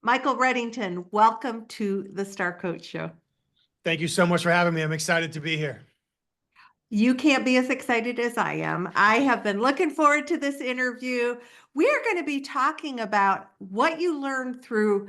Michael Reddington, welcome to the Star Coach Show. Thank you so much for having me. I'm excited to be here. You can't be as excited as I am. I have been looking forward to this interview. We are going to be talking about what you learned through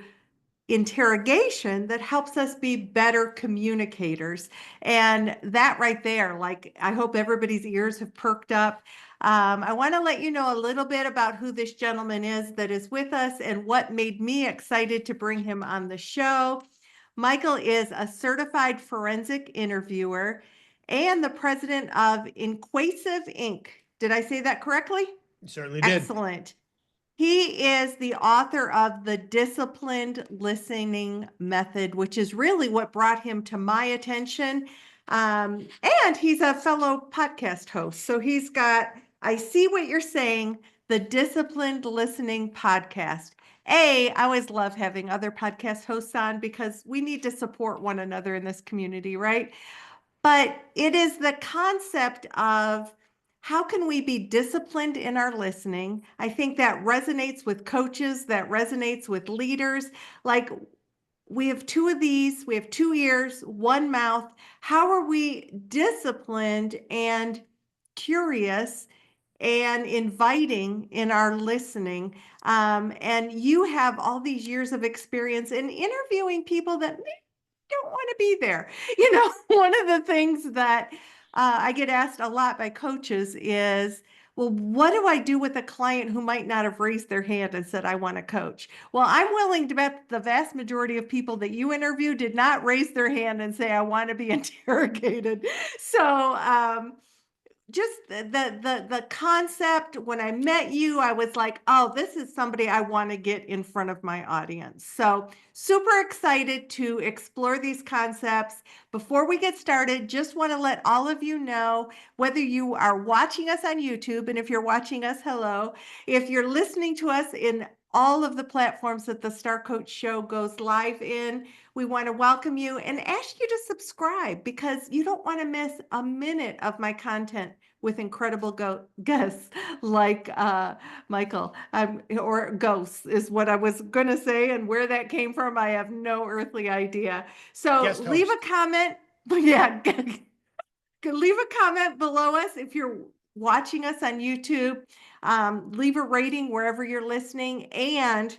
interrogation that helps us be better communicators. And that right there, like, I hope everybody's ears have perked up. I want to let you know a little bit about who this gentleman is that is with us and what made me excited to bring him on the show. Michael is a certified forensic interviewer and the president of Inquasive Inc. Did I say that correctly? You certainly did. Excellent. He is the author of the disciplined listening method, which is really what brought him to my attention. And he's a fellow podcast host. So he's got, I See What You're Saying, the Disciplined Listening Podcast. I always love having other podcast hosts on because we need to support one another in this community, right? But it is the concept of how can we be disciplined in our listening? I think that resonates with coaches, that resonates with leaders. Like, we have two of these, we have 2 ears, one mouth. How are we disciplined and curious and inviting in our listening? And you have all these years of experience in interviewing people that don't want to be there. One of the things that I get asked a lot by coaches is, well, what do I do with a client who might not have raised their hand and said, I want to coach? Well, I'm willing to bet the vast majority of people that you interview did not raise their hand and say, I want to be interrogated. So, just the concept, when I met you, I was like, oh, this is somebody I want to get in front of my audience. So super excited to explore these concepts. Before we get started, just want to let all of you know, whether you are watching us on YouTube, and if you're watching us, hello. If you're listening to us in all of the platforms that the Star Coach Show goes live in, we want to welcome you and ask you to subscribe because you don't want to miss a minute of my content with incredible guests like Michael, or ghosts is what I was going to say, and where that came from, I have no earthly idea. So Guest leave host. a comment. Yeah, leave a comment below us if you're watching us on YouTube. Leave a rating wherever you're listening, and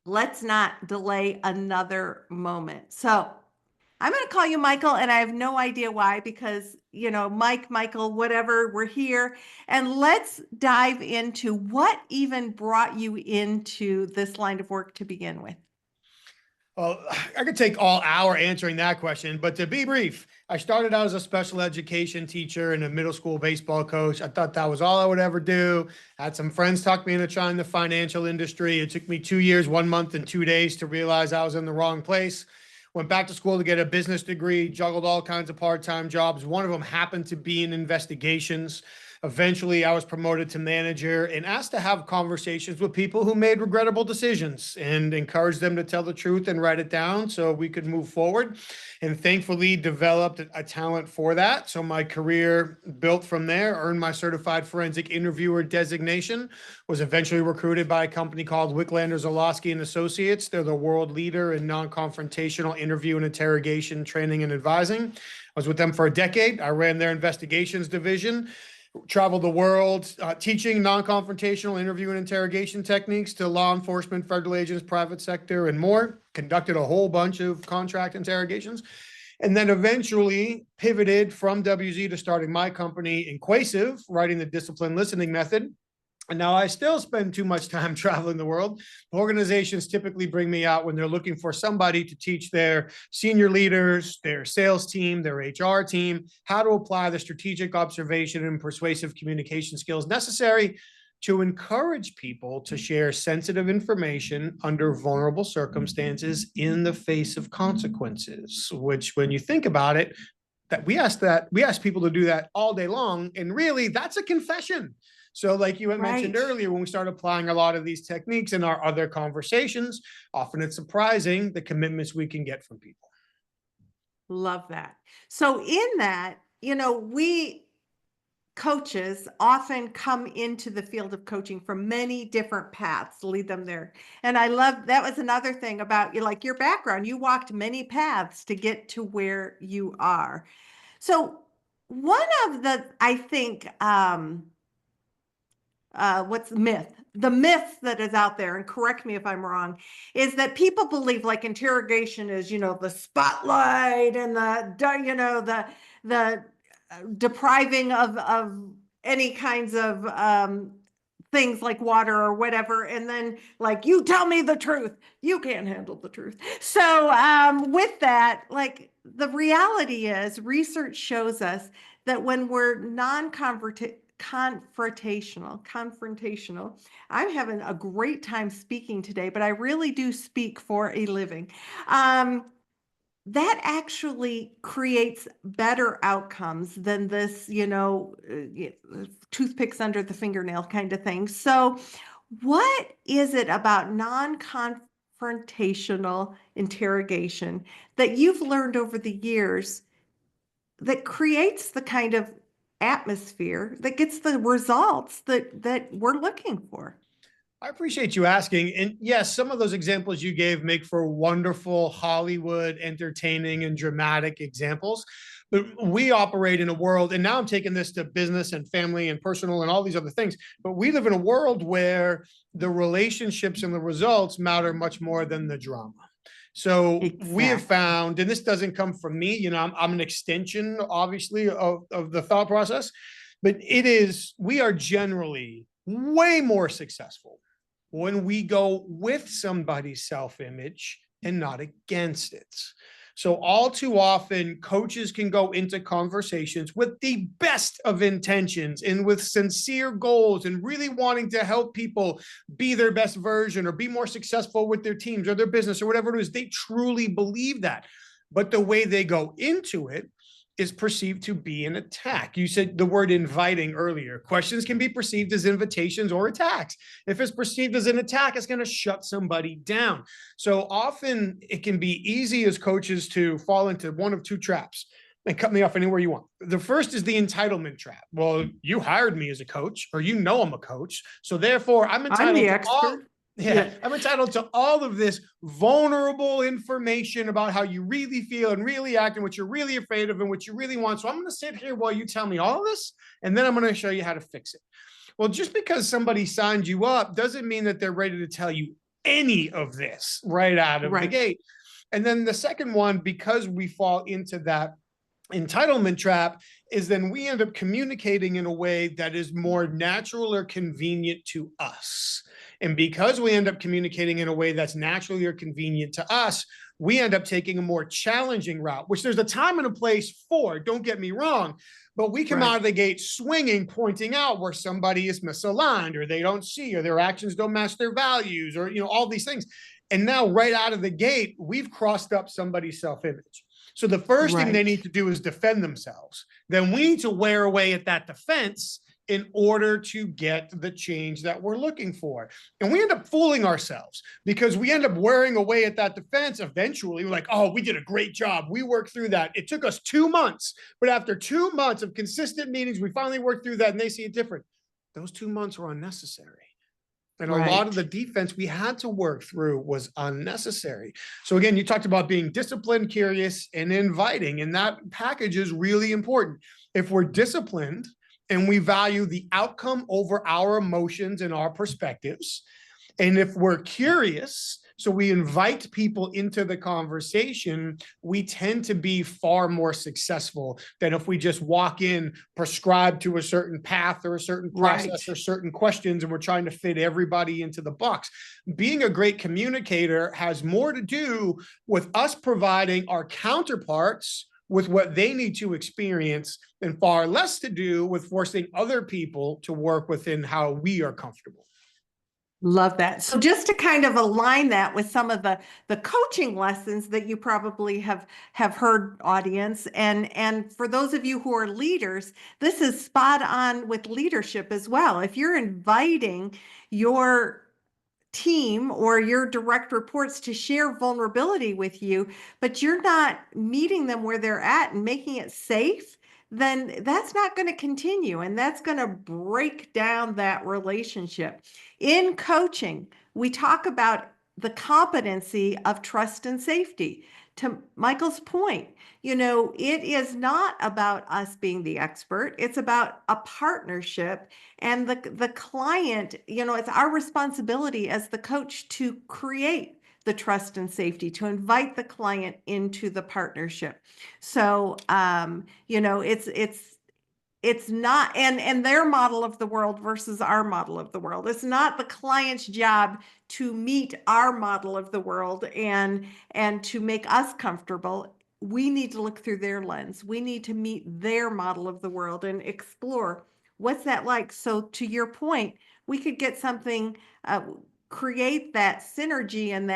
let's not delay another moment. So I'm going to call you Michael, and I have no idea why, because, Michael, whatever, we're here. And let's dive into what even brought you into this line of work to begin with. Well, I could take all hour answering that question, but to be brief, I started out as a special education teacher and a middle school baseball coach. I thought that was all I would ever do. I had some friends talk me into trying the financial industry. It took me 2 years, 1 month, and 2 days to realize I was in the wrong place. Went back to school to get a business degree, juggled all kinds of part-time jobs. One of them happened to be in investigations. Eventually, I was promoted to manager and asked to have conversations with people who made regrettable decisions and encouraged them to tell the truth and write it down so we could move forward. And thankfully developed a talent for that. So my career built from there, earned my certified forensic interviewer designation, was eventually recruited by a company called Wicklander Zalosky and Associates. They're the world leader in non-confrontational interview and interrogation training and advising. I was with them for a decade. I ran their investigations division. Traveled the world teaching non-confrontational interview and interrogation techniques to law enforcement, federal agents, private sector, and more. Conducted a whole bunch of contract interrogations. And then eventually pivoted from WZ to starting my company, Inquasive, writing the disciplined listening method. And now I still spend too much time traveling the world. Organizations typically bring me out when they're looking for somebody to teach their senior leaders, their sales team, their HR team, how to apply the strategic observation and persuasive communication skills necessary to encourage people to share sensitive information under vulnerable circumstances in the face of consequences, which, when you think about it, we ask people to do that all day long. And really, that's a confession. So like you had mentioned earlier, when we start applying a lot of these techniques in our other conversations, often it's surprising the commitments we can get from people. Love that. So in that, coaches often come into the field of coaching from many different paths, lead them there. And I love that was another thing about you, like your background. You walked many paths to get to where you are. So one of the, I think, what's the myth? The myth that is out there, and correct me if I'm wrong, is that people believe like interrogation is, the spotlight and the depriving of any kinds of things like water or whatever, and then like you tell me the truth, you can't handle the truth. So with that, like the reality is research shows us that when we're confrontational. I'm having a great time speaking today, but I really do speak for a living. That actually creates better outcomes than this, toothpicks under the fingernail kind of thing. So, what is it about non-confrontational interrogation that you've learned over the years that creates the kind of atmosphere that gets the results that we're looking for? I appreciate you asking. And yes, some of those examples you gave make for wonderful Hollywood, entertaining, and dramatic examples. But we operate in a world, and now I'm taking this to business and family and personal and all these other things. But we live in a world where the relationships and the results matter much more than the drama. So we have found, and this doesn't come from me, I'm an extension, obviously, of the thought process, but we are generally way more successful when we go with somebody's self-image and not against it. So all too often, coaches can go into conversations with the best of intentions and with sincere goals and really wanting to help people be their best version or be more successful with their teams or their business or whatever it is. They truly believe that. But the way they go into it is perceived to be an attack. You said the word inviting earlier. Questions can be perceived as invitations or attacks. If it's perceived as an attack, it's going to shut somebody down. So often it can be easy as coaches to fall into one of two traps. And cut me off anywhere you want. The first is the entitlement trap. Well, you hired me as a coach, or I'm a coach. So therefore, I'm entitled to all. Yeah, I'm entitled to all of this vulnerable information about how you really feel and really act and what you're really afraid of and what you really want. So I'm going to sit here while you tell me all of this, and then I'm going to show you how to fix it. Well, just because somebody signed you up doesn't mean that they're ready to tell you any of this right out of the gate. And then the second one, because we fall into that entitlement trap, is then we end up communicating in a way that is more natural or convenient to us. And because we end up communicating in a way that's naturally or convenient to us, we end up taking a more challenging route, which there's a time and a place for, don't get me wrong, but we come out of the gate swinging, pointing out where somebody is misaligned or they don't see, or their actions don't match their values, or, all these things. And now right out of the gate, we've crossed up somebody's self-image. So the first thing they need to do is defend themselves. Then we need to wear away at that defense in order to get the change that we're looking for. And we end up fooling ourselves because we end up wearing away at that defense. Eventually, we're like, oh, we did a great job. We worked through that. It took us 2 months, but after 2 months of consistent meetings, we finally worked through that and they see it different. Those 2 months were unnecessary. And a lot of the defense we had to work through was unnecessary. So again, you talked about being disciplined, curious, and inviting, and that package is really important. If we're disciplined and we value the outcome over our emotions and our perspectives, and if we're curious, so we invite people into the conversation, we tend to be far more successful than if we just walk in prescribed to a certain path or a certain process or certain questions, and we're trying to fit everybody into the box. Being a great communicator has more to do with us providing our counterparts with what they need to experience and far less to do with forcing other people to work within how we are comfortable. Love that. So just to kind of align that with some of the coaching lessons that you probably have heard, audience, and for those of you who are leaders, this is spot on with leadership as well. If you're inviting your team or your direct reports to share vulnerability with you, but you're not meeting them where they're at and making it safe, then that's not going to continue, and that's going to break down that relationship. In coaching, we talk about the competency of trust and safety. To Michael's point, it is not about us being the expert. It's about a partnership, and the client, it's our responsibility as the coach to create the trust and safety, to invite the client into the partnership. So, it's not, and their model of the world versus our model of the world. It's not the client's job to meet our model of the world and to make us comfortable. We need to look through their lens. We need to meet their model of the world and explore what's that like. So to your point, we could get something, create that synergy and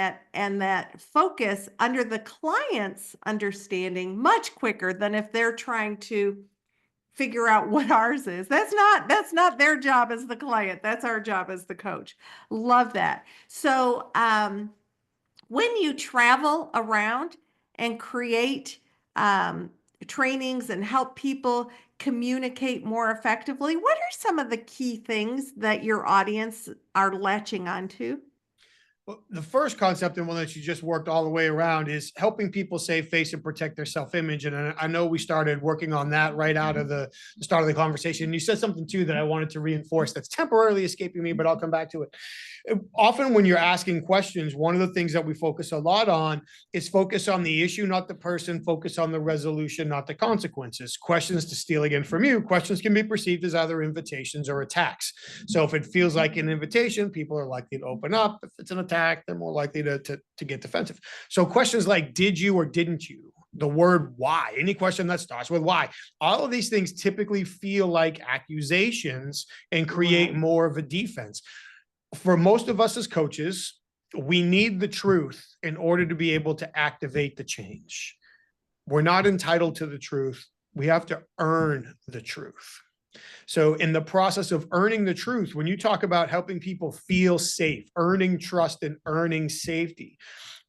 that focus under the client's understanding much quicker than if they're trying to figure out what ours is. That's not their job as the client. That's our job as the coach. Love that. So when you travel around and create trainings and help people communicate more effectively, what are some of the key things that your audience are latching onto? Well, the first concept, and one that you just worked all the way around, is helping people save face and protect their self-image. And I know we started working on that right out of the start of the conversation. And you said something too that I wanted to reinforce that's temporarily escaping me, but I'll come back to it. Often when you're asking questions, one of the things that we focus a lot on is focus on the issue, not the person, focus on the resolution, not the consequences. Questions, to steal again from you, questions can be perceived as either invitations or attacks. So if it feels like an invitation, people are likely to open up. If it's an attack, they're more likely to get defensive. So questions like, did you or didn't you? The word why, any question that starts with why, all of these things typically feel like accusations and create more of a defense. For most of us as coaches, we need the truth in order to be able to activate the change. We're not entitled to the truth. We have to earn the truth. So in the process of earning the truth, when you talk about helping people feel safe, earning trust and earning safety,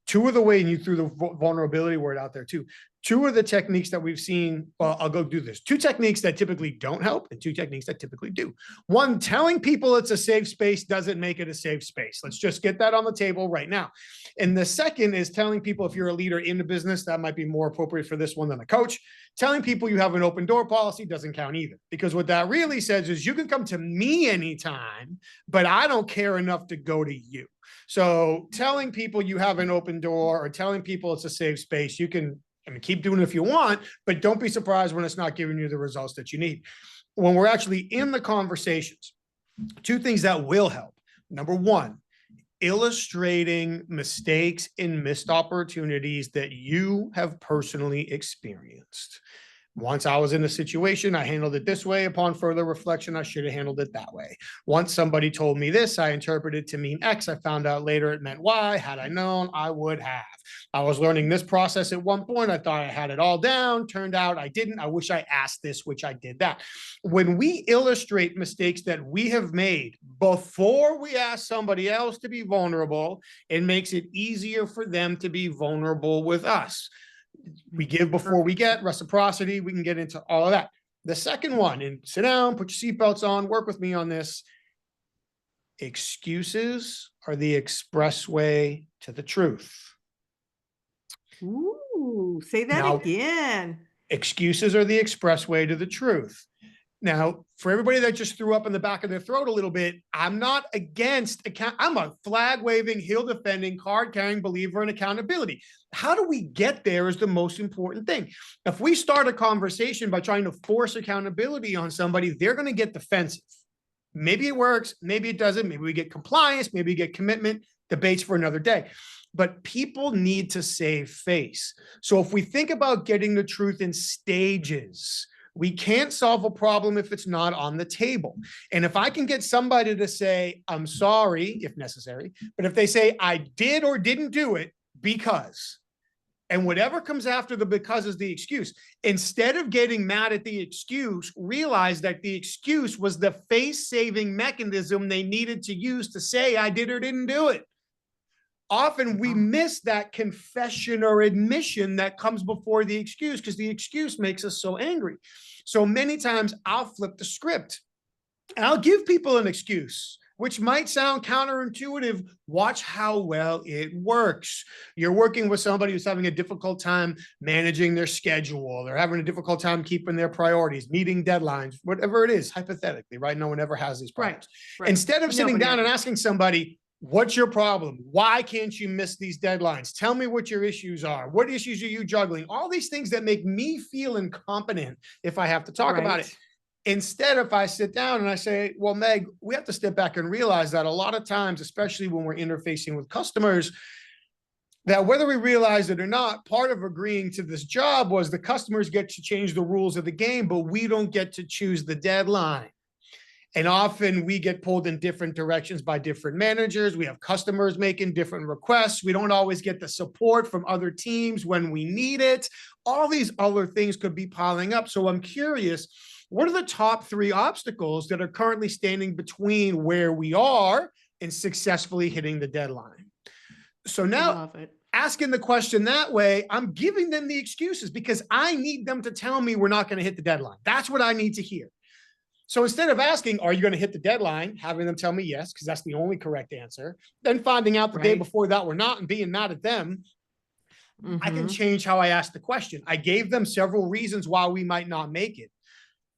two of the ways, and you threw the vulnerability word out there too, two of the techniques that we've seen, well, I'll go do this. Two techniques that typically don't help and two techniques that typically do. One, telling people it's a safe space doesn't make it a safe space. Let's just get that on the table right now. And the second is telling people, if you're a leader in the business, that might be more appropriate for this one than a coach. Telling people you have an open door policy doesn't count either, because what that really says is you can come to me anytime, but I don't care enough to go to you. So telling people you have an open door or telling people it's a safe space, you can, keep doing it if you want, but don't be surprised when it's not giving you the results that you need. When we're actually in the conversations, two things that will help. Number one, illustrating mistakes and missed opportunities that you have personally experienced. Once I was in a situation, I handled it this way. Upon further reflection, I should have handled it that way. Once somebody told me this, I interpreted it to mean X. I found out later it meant Y. Had I known, I would have. I was learning this process at one point. I thought I had it all down. Turned out I didn't. I wish I asked this, which I did that. When we illustrate mistakes that we have made before we ask somebody else to be vulnerable, it makes it easier for them to be vulnerable with us. We give before we get, reciprocity. We can get into all of that. The second one, and sit down, put your seatbelts on, work with me on this. Excuses are the expressway to the truth. Ooh, say that Now, again. Excuses are the expressway to the truth. Now, for everybody that just threw up in the back of their throat a little bit, I'm not against account. I'm a flag waving, heel defending, card carrying believer in accountability. How do we get there is the most important thing. If we start a conversation by trying to force accountability on somebody, they're going to get defensive. Maybe it works, maybe it doesn't. Maybe we get compliance, maybe we get commitment. Debates for another day. But people need to save face. So if we think about getting the truth in stages, we can't solve a problem if it's not on the table. And if I can get somebody to say, I'm sorry, if necessary, but if they say, I did or didn't do it because, and whatever comes after the because is the excuse, instead of getting mad at the excuse, realize that the excuse was the face-saving mechanism they needed to use to say, I did or didn't do it. often we miss that confession or admission that comes before the excuse, because the excuse makes us so angry. So many times I'll flip the script and I'll give people an excuse, which might sound counterintuitive. Watch how well it works. You're working with somebody who's having a difficult time managing their schedule. They're having a difficult time keeping their priorities, meeting deadlines, whatever it is, hypothetically, right? No one ever has these problems. Right. Instead of sitting Nobody down and ever. asking somebody, what's your problem? Why can't you miss these deadlines? Tell me what your issues are. What issues are you juggling? All these things that make me feel incompetent if I have to talk about it. Instead, if I sit down and I say, well, Meg, we have to step back and realize that a lot of times, especially when we're interfacing with customers, that whether we realize it or not, part of agreeing to this job was the customers get to change the rules of the game, but we don't get to choose the deadline. And often we get pulled in different directions by different managers. We have customers making different requests. We don't always get the support from other teams when we need it. All these other things could be piling up. So I'm curious, what are the top 3 obstacles that are currently standing between where we are and successfully hitting the deadline? So now, asking the question that way, I'm giving them the excuses because I need them to tell me we're not going to hit the deadline. That's what I need to hear. So instead of asking, are you going to hit the deadline? Having them tell me yes, because that's the only correct answer. Then finding out the day before that we're not and being mad at them. I can change how I ask the question. I gave them several reasons why we might not make it.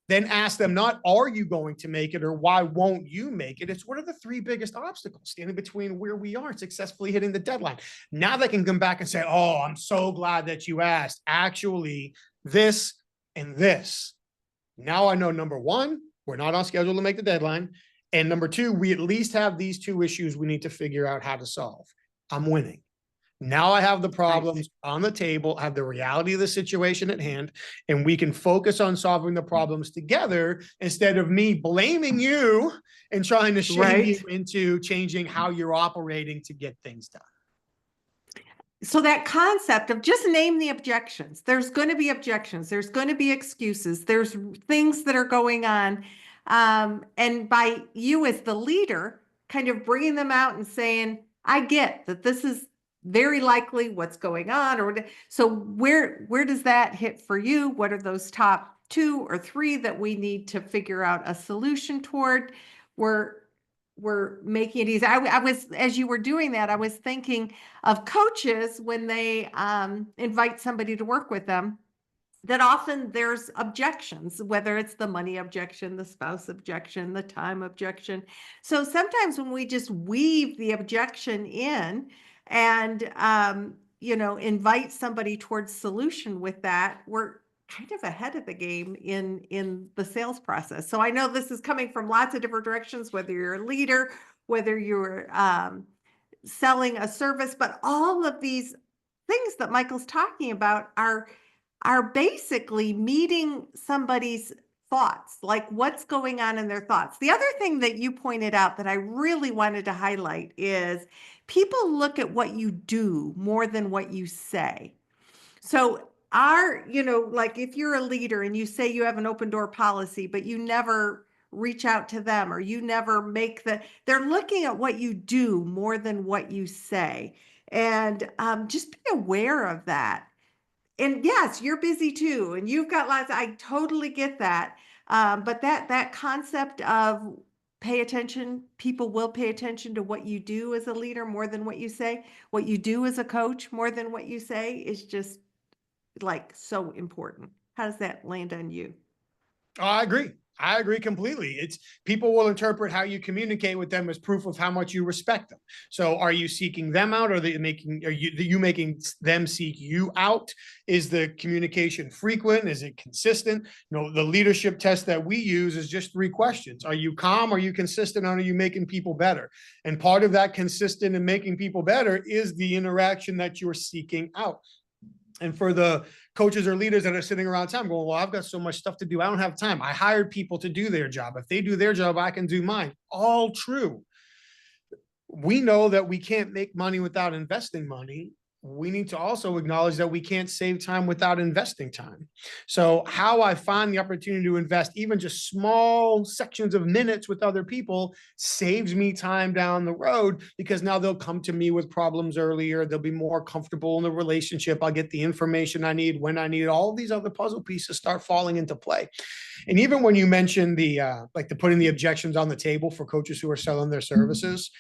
Then ask them not, are you going to make it, or why won't you make it? It's what are the 3 biggest obstacles standing between where we are and successfully hitting the deadline? Now they can come back and say, oh, I'm so glad that you asked. Actually, this and this. Now I know, number 1, we're not on schedule to make the deadline. And number 2, we at least have these 2 issues we need to figure out how to solve. I'm winning. Now I have the problems on the table, I have the reality of the situation at hand, and we can focus on solving the problems together instead of me blaming you and trying to shame you into changing how you're operating to get things done. So that concept of just name the objections. There's going to be objections. There's going to be excuses. There's things that are going on. And by you as the leader, kind of bringing them out and saying, I get that this is very likely what's going on. So where does that hit for you? What are those top 2 or 3 that we need to figure out a solution toward? We're making it easy. I was, as you were doing that, I was thinking of coaches when they invite somebody to work with them, that often there's objections, whether it's the money objection, the spouse objection, the time objection. So sometimes when we just weave the objection in and, invite somebody towards solution with that, we're kind of ahead of the game in the sales process. So I know this is coming from lots of different directions, whether you're a leader, whether you're selling a service, but all of these things that Michael's talking about are basically meeting somebody's thoughts, like what's going on in their thoughts. The other thing that you pointed out that I really wanted to highlight is people look at what you do more than what you say. So like if you're a leader and you say you have an open door policy, but you never reach out to them, or you never they're looking at what you do more than what you say. And just be aware of that. And yes, you're busy too, and you've got lots. I totally get that. But that concept of pay attention, people will pay attention to what you do as a leader more than what you say. What you do as a coach more than what you say is just like so important. How does that land on you? I agree. I agree completely. It's people will interpret how you communicate with them as proof of how much you respect them. So are you seeking them out, or are you making them seek you out? Is the communication frequent? Is it consistent? The leadership test that we use is just 3 questions. Are you calm? Are you consistent? Are you making people better? And part of that consistent and making people better is the interaction that you're seeking out. And for the coaches or leaders that are sitting around town going, well, I've got so much stuff to do, I don't have time. I hired people to do their job. If they do their job, I can do mine. All true. We know that we can't make money without investing money. we need to also acknowledge that we can't save time without investing time. So how I find the opportunity to invest even just small sections of minutes with other people saves me time down the road, because now they'll come to me with problems earlier. They'll be more comfortable in the relationship. I'll get the information I need when I need it. All of these other puzzle pieces start falling into play. And even when you mentioned the putting the objections on the table for coaches who are selling their services,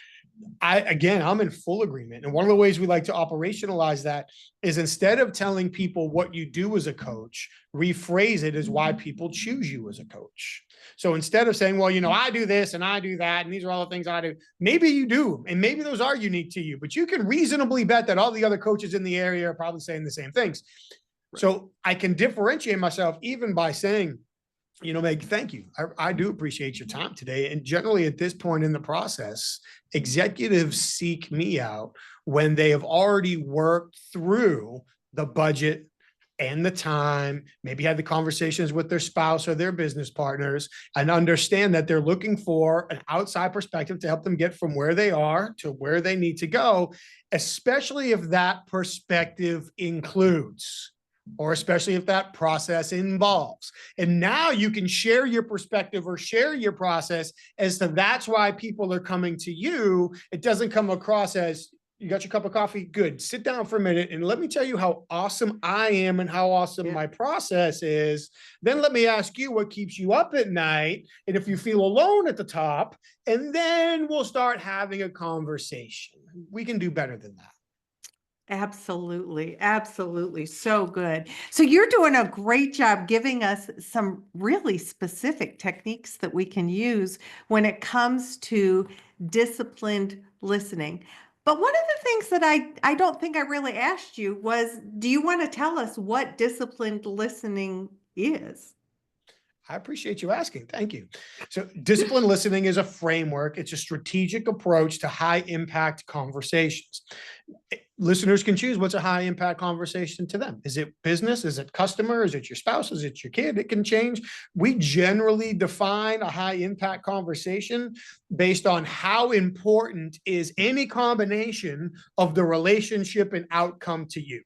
I'm in full agreement. And one of the ways we like to operationalize that is, instead of telling people what you do as a coach, rephrase it as why people choose you as a coach. So instead of saying, well, I do this and I do that, and these are all the things I do, maybe you do, and maybe those are unique to you, but you can reasonably bet that all the other coaches in the area are probably saying the same things. Right. So I can differentiate myself even by saying, Meg, thank you. I do appreciate your time today. And generally at this point in the process, executives seek me out when they have already worked through the budget and the time, maybe had the conversations with their spouse or their business partners, and understand that they're looking for an outside perspective to help them get from where they are to where they need to go, especially if that perspective includes, or especially if that process involves. And now you can share your perspective or share your process as to that's why people are coming to you. It doesn't come across as, you got your cup of coffee? Good. Sit down for a minute and let me tell you how awesome I am and how awesome my process is. Then let me ask you what keeps you up at night, and if you feel alone at the top, and then we'll start having a conversation. We can do better than that. Absolutely. Absolutely. So good. So you're doing a great job giving us some really specific techniques that we can use when it comes to disciplined listening. But one of the things that I don't think I really asked you was, do you want to tell us what disciplined listening is? I appreciate you asking. Thank you. So disciplined listening is a framework. It's a strategic approach to high impact conversations. Listeners can choose what's a high impact conversation to them. Is it business? Is it customer? Is it your spouse? Is it your kid? It can change. We generally define a high impact conversation based on how important is any combination of the relationship and outcome to you.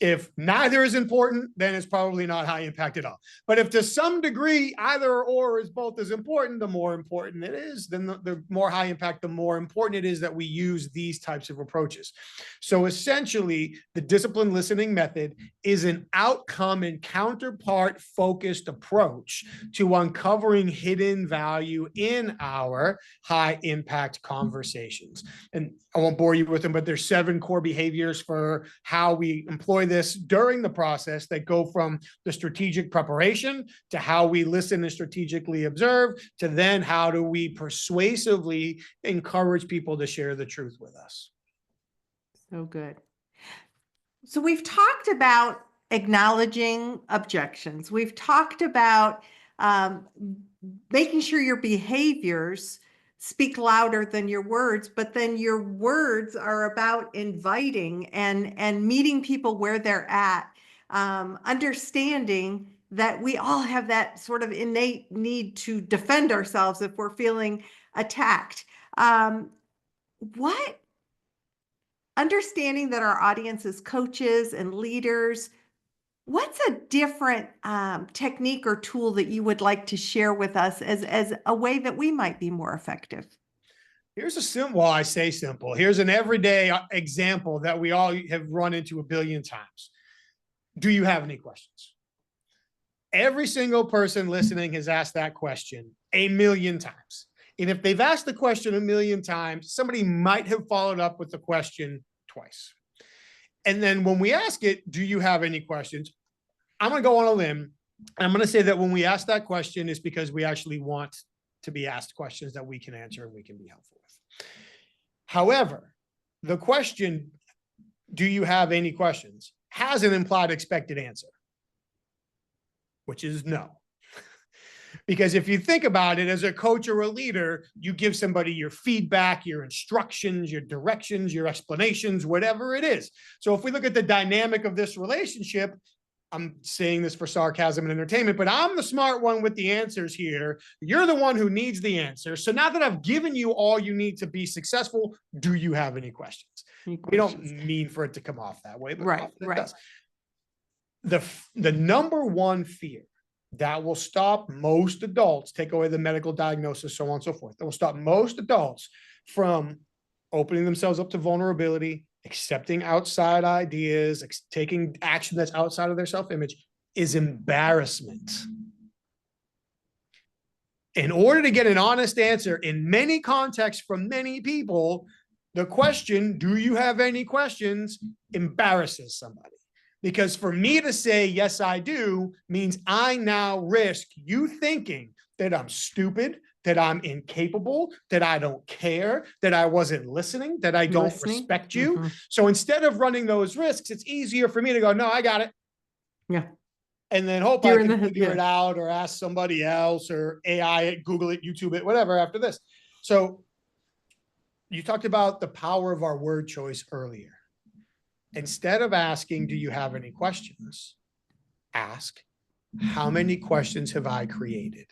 If neither is important, then it's probably not high impact at all. But if to some degree either or is both as important, the more important it is, then the more high impact, the more important it is that we use these types of approaches. So essentially, the disciplined listening method is an outcome and counterpart focused approach to uncovering hidden value in our high impact conversations. And I won't bore you with them, but there's 7 core behaviors for how we employ this during the process that go from the strategic preparation to how we listen and strategically observe, to then how do we persuasively encourage people to share the truth with us. So good. So we've talked about acknowledging objections. We've talked about making sure your behaviors speak louder than your words, but then your words are about inviting and meeting people where they're at, understanding that we all have that sort of innate need to defend ourselves if we're feeling attacked. Understanding that our audience is coaches and leaders, what's a different technique or tool that you would like to share with us as a way that we might be more effective? Here's a simple, well, I say simple. Here's an everyday example that we all have run into a billion times. Do you have any questions? Every single person listening has asked that question a million times. And if they've asked the question a million times, somebody might have followed up with the question twice. And then when we ask it, do you have any questions? I'm going to go on a limb. I'm going to say that when we ask that question, it's because we actually want to be asked questions that we can answer and we can be helpful with. However, the question, do you have any questions, has an implied expected answer, which is no. Because if you think about it, as a coach or a leader, you give somebody your feedback, your instructions, your directions, your explanations, whatever it is. So if we look at the dynamic of this relationship, I'm saying this for sarcasm and entertainment, but I'm the smart one with the answers here. You're the one who needs the answers. So now that I've given you all you need to be successful, do you have any questions? We don't mean for it to come off that way, but Right, often it right. does. The number one fear that will stop most adults, take away the medical diagnosis, so on and so forth, that will stop most adults from opening themselves up to vulnerability, accepting outside ideas, taking action that's outside of their self-image, is embarrassment. In order to get an honest answer in many contexts from many people, the question, do you have any questions, embarrasses somebody. Because for me to say, yes, I do, means I now risk you thinking that I'm stupid, that I'm incapable, that I don't care, that I wasn't listening, that I don't respect you. Mm-hmm. So instead of running those risks, it's easier for me to go, no, I got it. Yeah. And then hope I can figure it out or ask somebody else or AI it, Google it, YouTube it, whatever after this. So you talked about the power of our word choice earlier. Instead of asking, do you have any questions? Ask, how many questions have I created?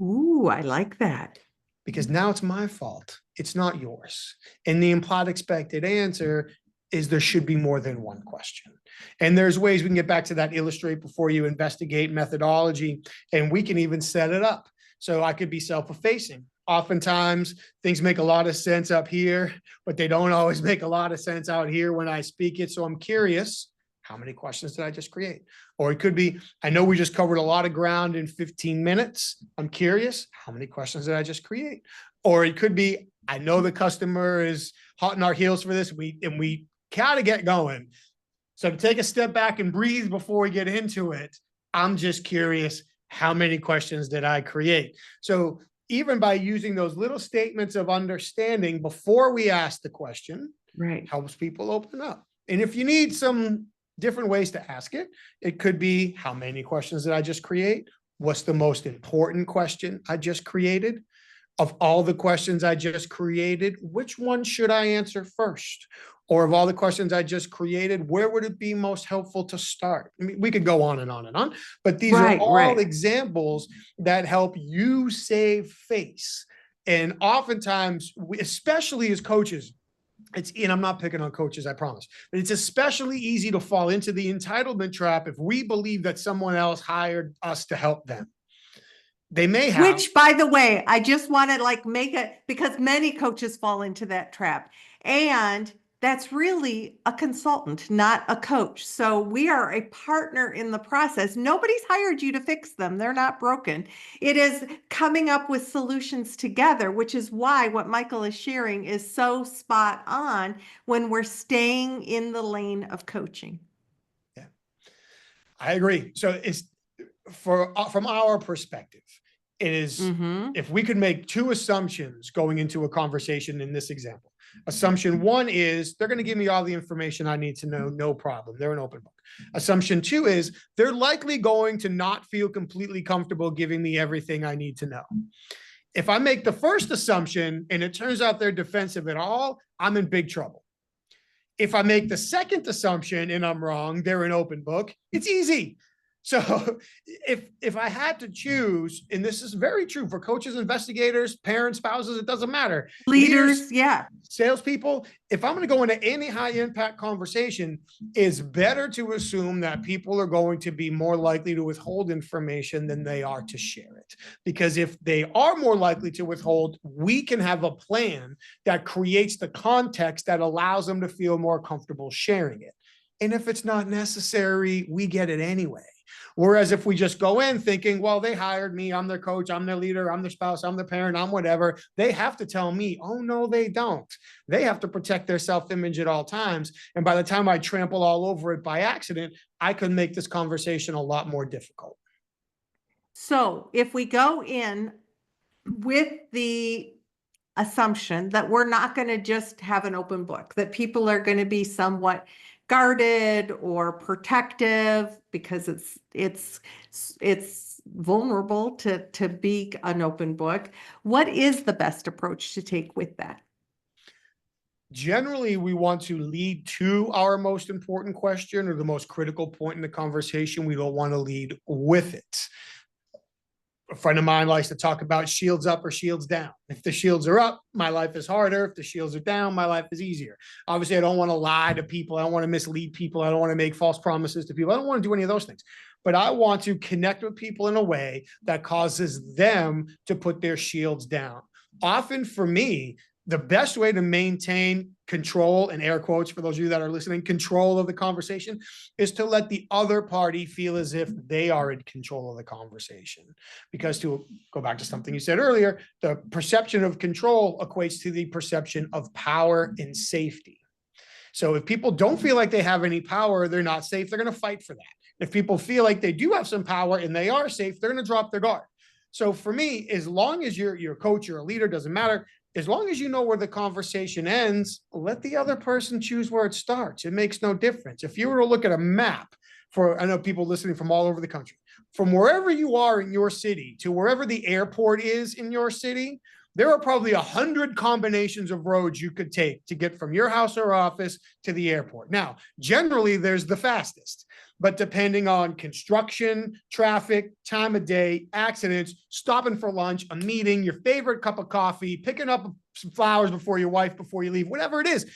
Ooh, I like that. Because now it's my fault. It's not yours. And the implied expected answer is there should be more than one question. And there's ways we can get back to that illustrate before you investigate methodology, and we can even set it up. So I could be self-effacing. Oftentimes things make a lot of sense up here, but they don't always make a lot of sense out here when I speak it. So I'm curious, how many questions did I just create? Or it could be, I know we just covered a lot of ground in 15 minutes. I'm curious, how many questions did I just create? Or it could be, I know the customer is hot in our heels for this, and we gotta get going. So to take a step back and breathe before we get into it, I'm just curious, how many questions did I create? So even by using those little statements of understanding before we ask the question, right, helps people open up. And if you need some different ways to ask it, it could be, how many questions did I just create? What's the most important question I just created? Of all the questions I just created, which one should I answer first? Or of all the questions I just created, where would it be most helpful to start? I mean, we could go on and on and on, but these are all examples that help you save face. And oftentimes, especially as coaches, and I'm not picking on coaches, I promise, but it's especially easy to fall into the entitlement trap if we believe that someone else hired us to help them. They may have. Which, by the way, I just want to like make it, because many coaches fall into that trap. And that's really a consultant, not a coach. So we are a partner in the process. Nobody's hired you to fix them. They're not broken. It is coming up with solutions together, which is why what Michael is sharing is so spot on when we're staying in the lane of coaching. Yeah, I agree. So it's from our perspective, it is, if we could make two assumptions going into a conversation in this example. Assumption one is they're going to give me all the information I need to know, no problem. They're an open book. Assumption two is they're likely going to not feel completely comfortable giving me everything I need to know. If I make the first assumption and it turns out they're defensive at all, I'm in big trouble. If I make the second assumption and I'm wrong, they're an open book, it's easy. So if I had to choose, and this is very true for coaches, investigators, parents, spouses, it doesn't matter. Leaders, yeah. Salespeople, if I'm going to go into any high impact conversation, it's better to assume that people are going to be more likely to withhold information than they are to share it. Because if they are more likely to withhold, we can have a plan that creates the context that allows them to feel more comfortable sharing it. And if it's not necessary, we get it anyway. Whereas if we just go in thinking, well, they hired me, I'm their coach, I'm their leader, I'm their spouse, I'm their parent, I'm whatever, they have to tell me, oh, no, they don't. They have to protect their self-image at all times. And by the time I trample all over it by accident, I could make this conversation a lot more difficult. So if we go in with the assumption that we're not going to just have an open book, that people are going to be somewhat guarded or protective because it's vulnerable to be an open book. What is the best approach to take with that? Generally, we want to lead to our most important question or the most critical point in the conversation. We don't want to lead with it. A friend of mine likes to talk about shields up or shields down. If the shields are up, my life is harder. If the shields are down, my life is easier. Obviously, I don't want to lie to people. I don't want to mislead people. I don't want to make false promises to people. I don't want to do any of those things. But I want to connect with people in a way that causes them to put their shields down. Often for me, the best way to maintain control, and air quotes for those of you that are listening, control of the conversation, is to let the other party feel as if they are in control of the conversation. Because to go back to something you said earlier, the perception of control equates to the perception of power and safety. So if people don't feel like they have any power, they're not safe, they're going to fight for that. If people feel like they do have some power and they are safe, they're going to drop their guard. So for me, as long as you're a coach, you're a leader, doesn't matter. As long as you know where the conversation ends, let the other person choose where it starts. It makes no difference. If you were to look at a map I know people listening from all over the country, from wherever you are in your city to wherever the airport is in your city, there are probably 100 combinations of roads you could take to get from your house or office to the airport. Now, generally, there's the fastest, but depending on construction, traffic, time of day, accidents, stopping for lunch, a meeting, your favorite cup of coffee, picking up some flowers before your wife, before you leave, whatever it is,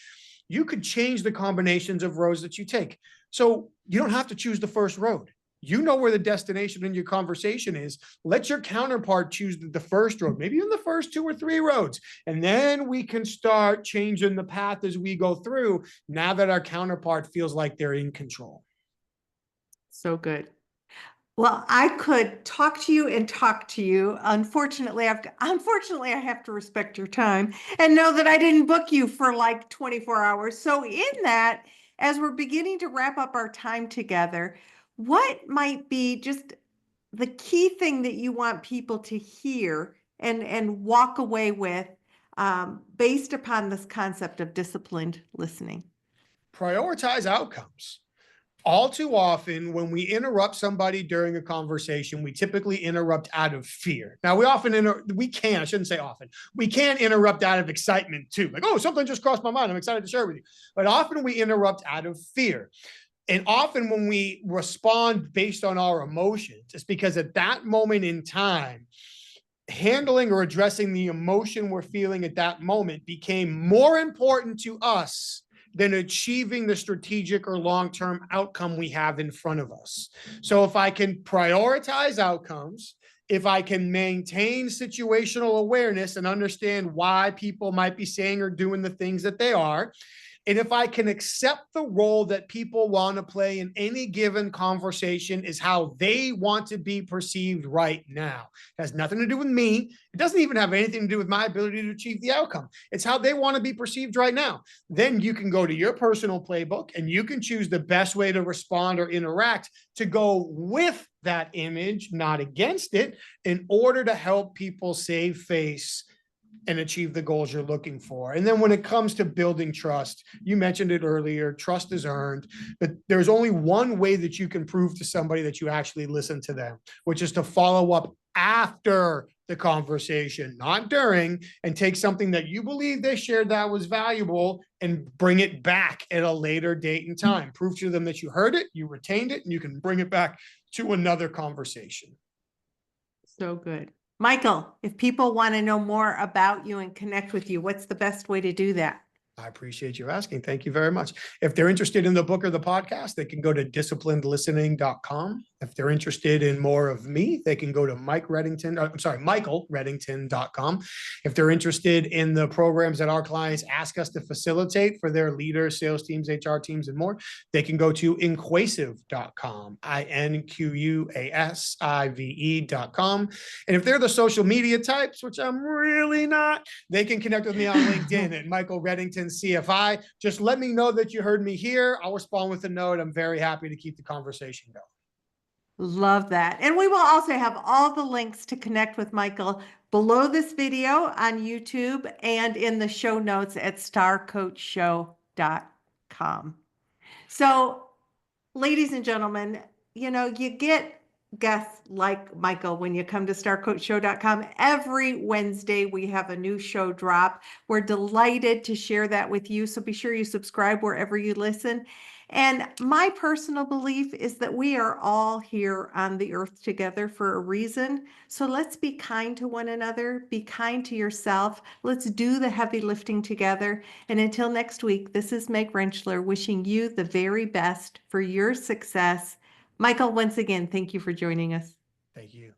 you could change the combinations of roads that you take. So you don't have to choose the first road. You know where the destination in your conversation is. Let your counterpart choose the first road, maybe in the first 2 or 3 roads. And then we can start changing the path as we go through, now that our counterpart feels like they're in control. So good. Well, I could talk to you and talk to you. Unfortunately, I have to respect your time and know that I didn't book you for like 24 hours. So in that, as we're beginning to wrap up our time together, what might be just the key thing that you want people to hear and walk away with based upon this concept of disciplined listening? Prioritize outcomes. All too often, when we interrupt somebody during a conversation, we typically interrupt out of fear. Now, I shouldn't say often, we can interrupt out of excitement too. Like, oh, something just crossed my mind, I'm excited to share with you. But often we interrupt out of fear. And often when we respond based on our emotions, it's because at that moment in time, handling or addressing the emotion we're feeling at that moment became more important to us than achieving the strategic or long-term outcome we have in front of us. So if I can prioritize outcomes, if I can maintain situational awareness and understand why people might be saying or doing the things that they are, and if I can accept the role that people want to play in any given conversation is how they want to be perceived right now. It has nothing to do with me. It doesn't even have anything to do with my ability to achieve the outcome. It's how they want to be perceived right now. Then you can go to your personal playbook and you can choose the best way to respond or interact to go with that image, not against it, in order to help people save face and achieve the goals you're looking for. And then when it comes to building trust, you mentioned it earlier, trust is earned, but there's only one way that you can prove to somebody that you actually listen to them, which is to follow up after the conversation, not during, and take something that you believe they shared that was valuable and bring it back at a later date and time. Prove to them that you heard it, you retained it, and you can bring it back to another conversation. So good. Michael, if people want to know more about you and connect with you, what's the best way to do that? I appreciate you asking. Thank you very much. If they're interested in the book or the podcast, they can go to disciplinedlistening.com. If they're interested in more of me, they can go to michaelreddington.com. If they're interested in the programs that our clients ask us to facilitate for their leaders, sales teams, HR teams, and more, they can go to inquasive.com, INQUASIVE.com. And if they're the social media types, which I'm really not, they can connect with me on LinkedIn at Michael Reddington CFI. Just let me know that you heard me here. I'll respond with a note. I'm very happy to keep the conversation going. Love that. And we will also have all the links to connect with Michael below this video on YouTube and in the show notes at starcoachshow.com. So, ladies and gentlemen, you get guests like Michael when you come to starcoachshow.com. Every Wednesday, we have a new show drop. We're delighted to share that with you. So be sure you subscribe wherever you listen. And my personal belief is that we are all here on the earth together for a reason. So let's be kind to one another, be kind to yourself. Let's do the heavy lifting together. And until next week, this is Meg Rentschler wishing you the very best for your success. Michael, once again, thank you for joining us. Thank you.